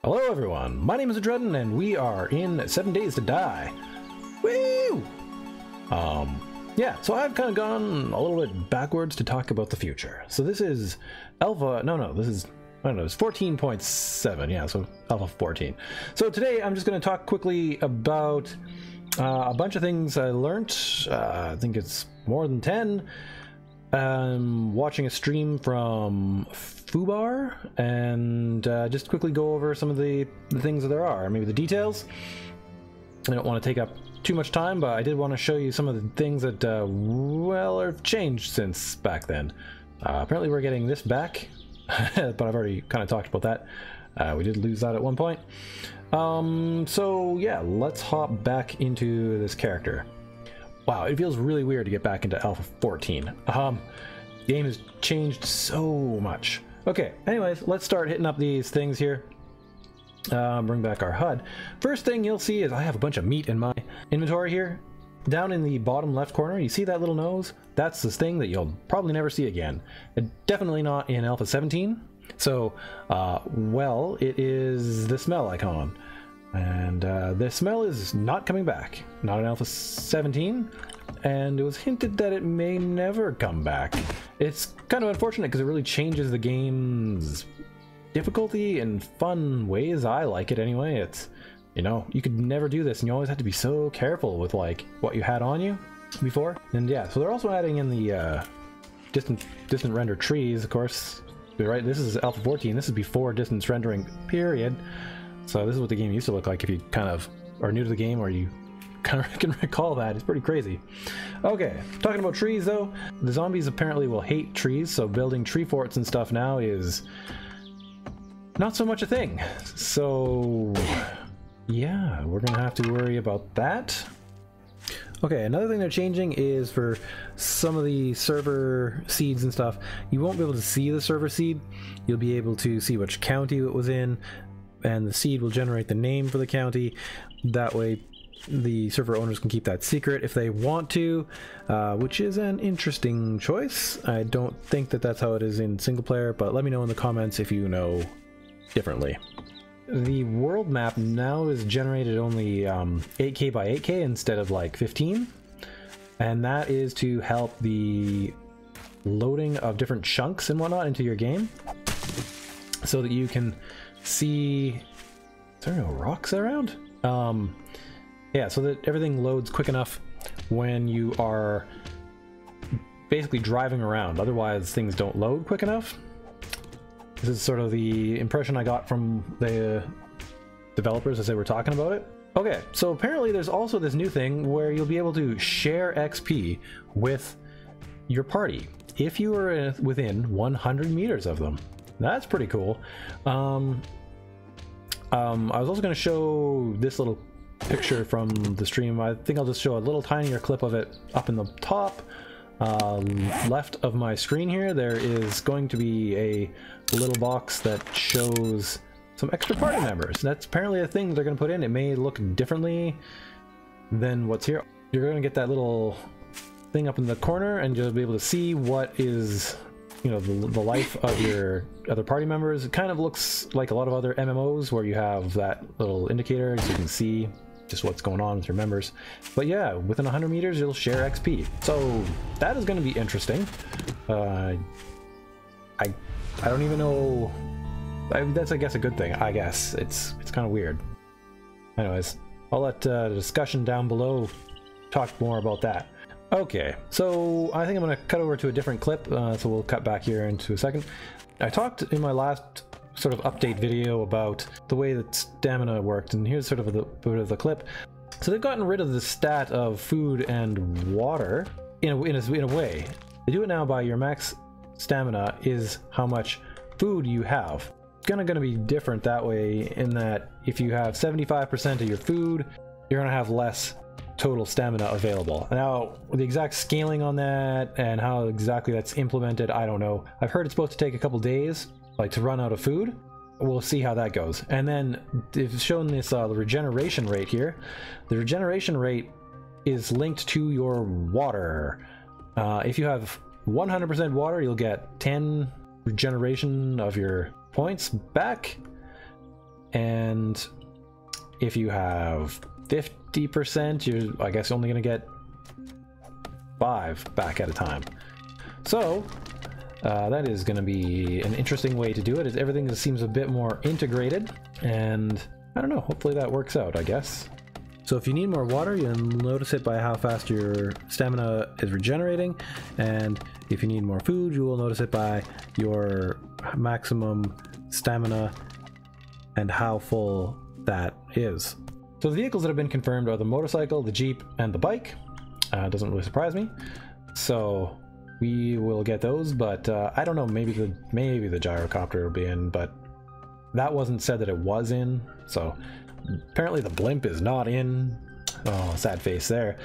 Hello everyone, my name is Adreden and we are in 7 Days to Die. Woo! Yeah, so I've kind of gone a little bit backwards to talk about the future. So this is Alpha, this is, I don't know, it's 14.7, yeah, so Alpha 14. So today I'm just going to talk quickly about a bunch of things I learned. I think it's more than 10. Watching a stream from Fubar and just quickly go over some of the things that there are, maybe the details. I don't want to take up too much time, but I did want to show you some of the things that well, have changed since back then. Apparently we're getting this back, but I've already kind of talked about that. We did lose that at one point. So yeah, let's hop back into this character. Wow, it feels really weird to get back into Alpha 14. The game has changed so much. Okay, anyways, let's start hitting up these things here. Bring back our HUD. First thing you'll see is I have a bunch of meat in my inventory here. Down in the bottom left corner, you see that little nose? That's this thing that you'll probably never see again. Definitely not in Alpha 17. So, well, it is the smell icon. And the smell is not coming back. Not in Alpha 17. And it was hinted that it may never come back. It's kind of unfortunate because it really changes the game's difficulty in fun ways. I like it anyway. It's, you know, you could never do this and you always have to be so careful with like what you had on you before. And yeah, so they're also adding in the distant render trees, of course. Right, this is Alpha 14. This is before distance rendering period. So this is what the game used to look like if you kind of are new to the game or you kind of can recall that. It's pretty crazy. Okay, talking about trees though, the zombies apparently will hate trees, so building tree forts and stuff now is not so much a thing. So yeah, we're gonna have to worry about that. Okay, another thing they're changing is for some of the server seeds and stuff, you won't be able to see the server seed. You'll be able to see which county it was in, and the seed will generate the name for the county. That way the server owners can keep that secret if they want to, which is an interesting choice. I don't think that that's how it is in single player, but let me know in the comments if you know differently. The world map now is generated only 8K by 8K instead of like 15, and that is to help the loading of different chunks and whatnot into your game so that you can see. Is there no rocks around? Yeah, so that everything loads quick enough when you are basically driving around. Otherwise things don't load quick enough. This is sort of the impression I got from the developers as they were talking about it. Okay, so apparently there's also this new thing where you'll be able to share XP with your party if you are within 100 meters of them. That's pretty cool. I was also going to show this little picture from the stream. I think I'll just show a little tinier clip of it up in the top left of my screen here. There is going to be a little box that shows some extra party members. That's apparently a thing they're going to put in. It may look differently than what's here. You're going to get that little thing up in the corner and you'll be able to see what is, you know, the life of your other party members. It kind of looks like a lot of other MMOs where you have that little indicator so you can see just what's going on with your members. But yeah, within 100 meters you'll share XP. So that is going to be interesting. I don't even know. That's, I guess, a good thing. I guess it's kind of weird. Anyways, I'll let the discussion down below talk more about that. Okay, so I think I'm going to cut over to a different clip, so we'll cut back here into a second. I talked in my last sort of update video about the way that stamina worked, and here's sort of a bit of the clip. So they've gotten rid of the stat of food and water in a way. They do it now by your max stamina is how much food you have. It's gonna be different that way in that if you have 75% of your food, you're gonna have less total stamina available. Now, the exact scaling on that and how exactly that's implemented, I don't know. I've heard it's supposed to take a couple days, like, to run out of food. We'll see how that goes. And then they've shown this the regeneration rate here. The regeneration rate is linked to your water. If you have 100% water, you'll get 10 regeneration of your points back. and if you have 50%, you're, I guess, only going to get 5 back at a time. So that is going to be an interesting way to do it. Everything seems a bit more integrated, and I don't know, hopefully that works out, I guess. So if you need more water, you'll notice it by how fast your stamina is regenerating, and if you need more food, you will notice it by your maximum stamina and how full that is. So the vehicles that have been confirmed are the motorcycle, the Jeep, and the bike. Doesn't really surprise me. So we will get those, but I don't know, maybe the gyrocopter will be in, but that wasn't said that it was in, so apparently the blimp is not in. Oh, sad face there.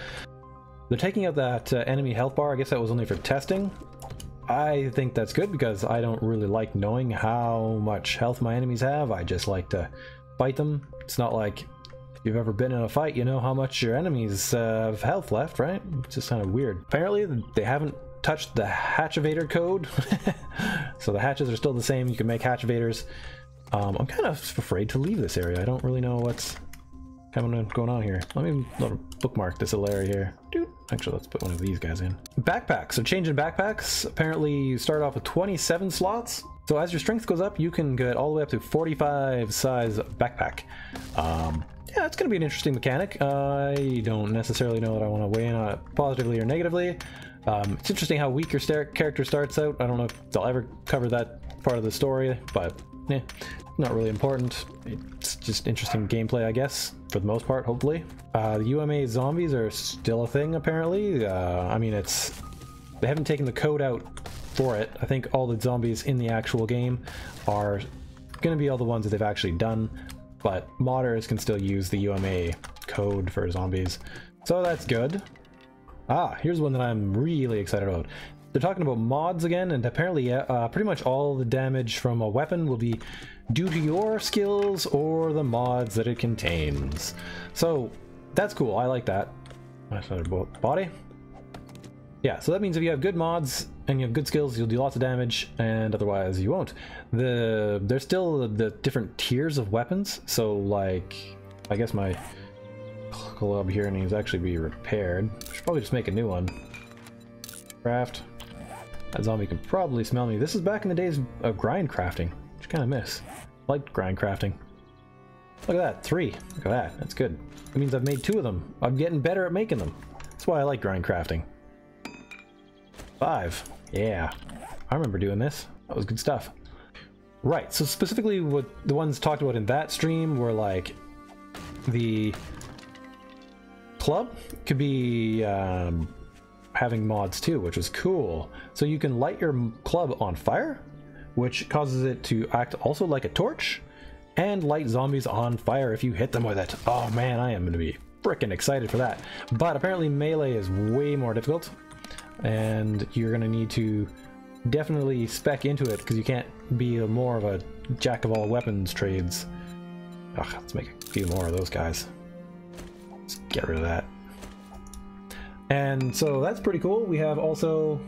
They're taking out that enemy health bar. I guess that was only for testing. I think that's good because I don't really like knowing how much health my enemies have. I just like to fight them. It's not like if you've ever been in a fight, you know how much your enemies have health left, right? It's just kind of weird. Apparently they haven't touched the Hatchivator code. So the hatches are still the same. You can make Hatchivators. I'm kind of afraid to leave this area. I don't really know what's going on here. Let me bookmark this little area here. Dude. Actually, let's put one of these guys in. Backpacks. So changing backpacks. Apparently you start off with 27 slots. So as your strength goes up, you can get all the way up to 45 size backpack. Yeah, it's going to be an interesting mechanic. I don't necessarily know that I want to weigh in on it positively or negatively. It's interesting how weak your character starts out. I don't know if they'll ever cover that part of the story, but yeah, not really important. It's just interesting gameplay, I guess, for the most part, hopefully. The UMA zombies are still a thing, apparently. I mean, they haven't taken the code out for it. I think all the zombies in the actual game are going to be all the ones that they've actually done, but modders can still use the UMA code for zombies, so that's good. Here's one that I'm really excited about. They're talking about mods again, and apparently pretty much all the damage from a weapon will be due to your skills or the mods that it contains. So that's cool. I like that. That's another body. Yeah, so that means if you have good mods and you have good skills, you'll do lots of damage, and otherwise you won't. There's still the different tiers of weapons. So like, I guess my club here needs to actually be repaired. Should probably just make a new one. Craft. That zombie can probably smell me. This is back in the days of grind crafting, which I kind of miss. I liked grind crafting. Look at that, 3. Look at that, that's good. That means I've made 2 of them. I'm getting better at making them. That's why I like grind crafting. 5. Yeah, I remember doing this. That was good stuff. Right, so specifically what the ones talked about in that stream were like the club could be having mods too, which was cool. So you can light your club on fire, which causes it to act also like a torch, and light zombies on fire if you hit them with it. Oh man, I am going to be freaking excited for that. But apparently melee is way more difficult, and you're going to need to definitely spec into it because you can't be more of a jack of all weapons trades. Ugh, let's make a few more of those guys. Let's get rid of that. And so that's pretty cool. We have also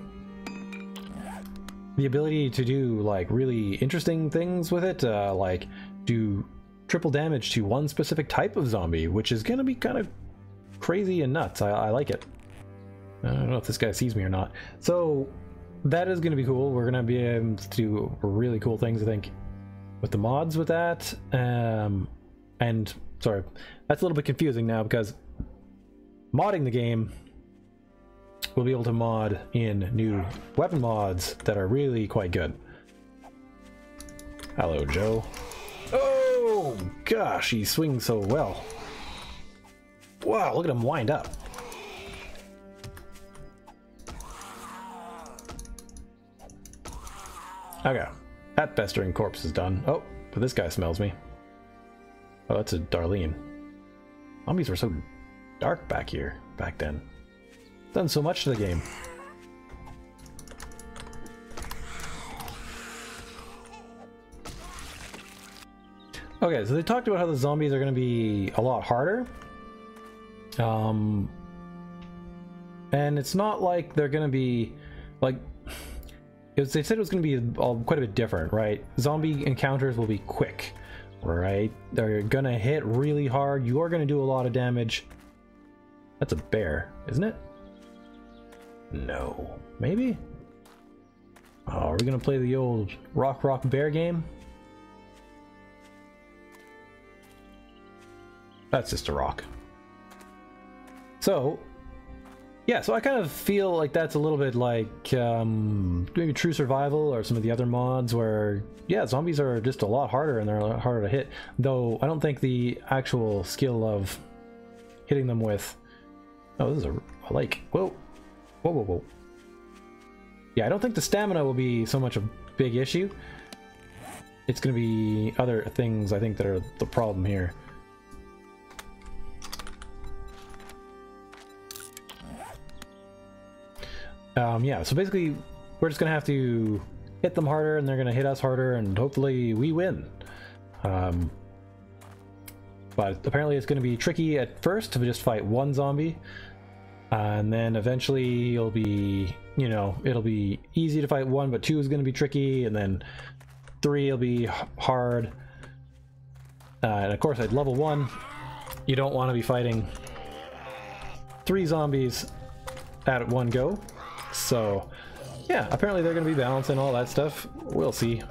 the ability to do like really interesting things with it, like do triple damage to one specific type of zombie, which is going to be kind of crazy and nuts. I like it. I don't know if this guy sees me or not. So that is going to be cool. We're going to be able to do really cool things, I think, with the mods with that. And sorry, that's a little bit confusing now because modding the game, we'll be able to mod in new weapon mods that are really quite good. Hello, Joe. Oh gosh, he swings so well. Wow, look at him wind up. Okay, that festering corpse is done. Oh, but this guy smells me. Oh, that's a Darlene. Zombies were so dark back then. Done so much to the game. Okay, so they talked about how the zombies are going to be a lot harder. And it's not like they're going to be like, they said it was going to be quite a bit different, right? Zombie encounters will be quick. right? They're gonna hit really hard. You are gonna do a lot of damage. That's a bear, isn't it? No. Maybe? Oh, are we gonna play the old rock bear game? That's just a rock. So, yeah, so I kind of feel like that's a little bit like maybe True Survival or some of the other mods where, yeah, zombies are just a lot harder and they're a lot harder to hit. Though I don't think the actual skill of hitting them with... Oh, this is a lake. Whoa. Whoa, whoa, whoa. Yeah, I don't think the stamina will be so much a big issue. It's going to be other things, I think, that are the problem here. Yeah, so basically, we're just going to have to hit them harder, and they're going to hit us harder, and hopefully we win. But apparently it's going to be tricky at first to just fight one zombie. And then eventually it'll be, you know, it'll be easy to fight one, but two is going to be tricky, and then three will be hard. And of course at level 1, you don't want to be fighting 3 zombies at one go. So yeah, apparently they're going to be balanced and all that stuff. We'll see.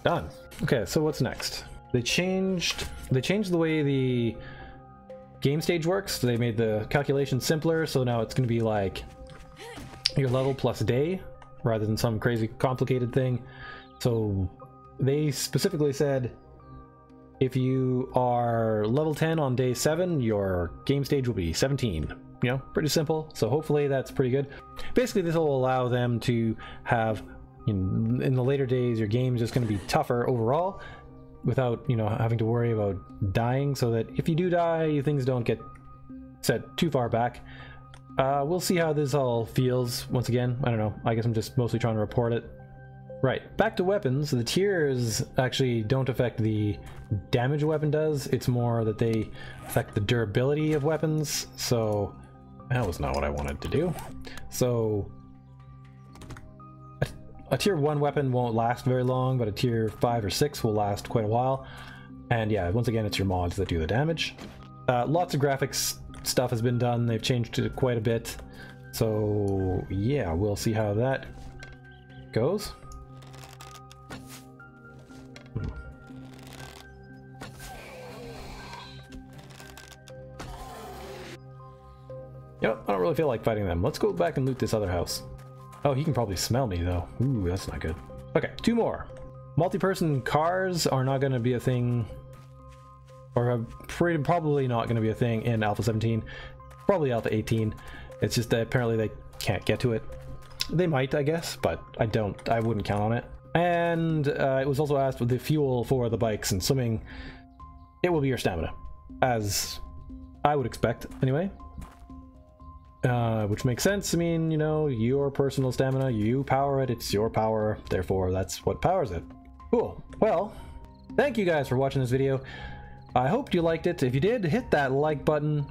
Done. Okay, so what's next? They changed the way the game stage works. They made the calculation simpler, so now it's going to be like your level plus day rather than some crazy complicated thing. So they specifically said if you are level 10 on day 7, your game stage will be 17. You know, pretty simple. So hopefully that's pretty good. Basically, this will allow them to have, in the later days, your game is just going to be tougher overall without, you know, having to worry about dying, so that if you do die, things don't get set too far back. We'll see how this all feels. Once again, I don't know. I guess I'm just mostly trying to report it. Right, back to weapons. The tiers actually don't affect the damage a weapon does. It's more that they affect the durability of weapons. So that was not what I wanted to do. So a tier 1 weapon won't last very long, but a tier 5 or 6 will last quite a while. And yeah, once again, it's your mods that do the damage. Lots of graphics stuff has been done. They've changed it quite a bit. So yeah, we'll see how that goes. Yep, I don't really feel like fighting them. Let's go back and loot this other house. Oh, he can probably smell me though. Ooh, that's not good. Okay, 2 more. Multi-person cars are not going to be a thing, or probably not going to be a thing in Alpha 17. Probably Alpha 18. It's just that apparently they can't get to it. They might, I guess, but I wouldn't count on it. And it was also asked with the fuel for the bikes and swimming. It will be your stamina, as I would expect anyway. Which makes sense. I mean, you know, your personal stamina, you power it, it's your power, therefore that's what powers it. Cool. Well, thank you guys for watching this video. I hope you liked it. If you did, hit that like button.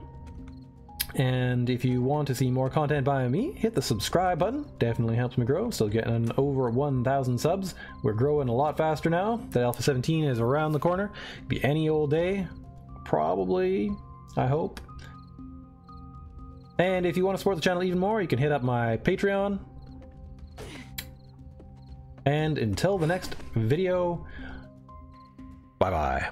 And if you want to see more content by me, hit the subscribe button. Definitely helps me grow. Still getting over 1,000 subs. We're growing a lot faster now. That Alpha 17 is around the corner. Could be any old day. Probably, I hope. And if you want to support the channel even more, you can hit up my Patreon. And until the next video, bye-bye.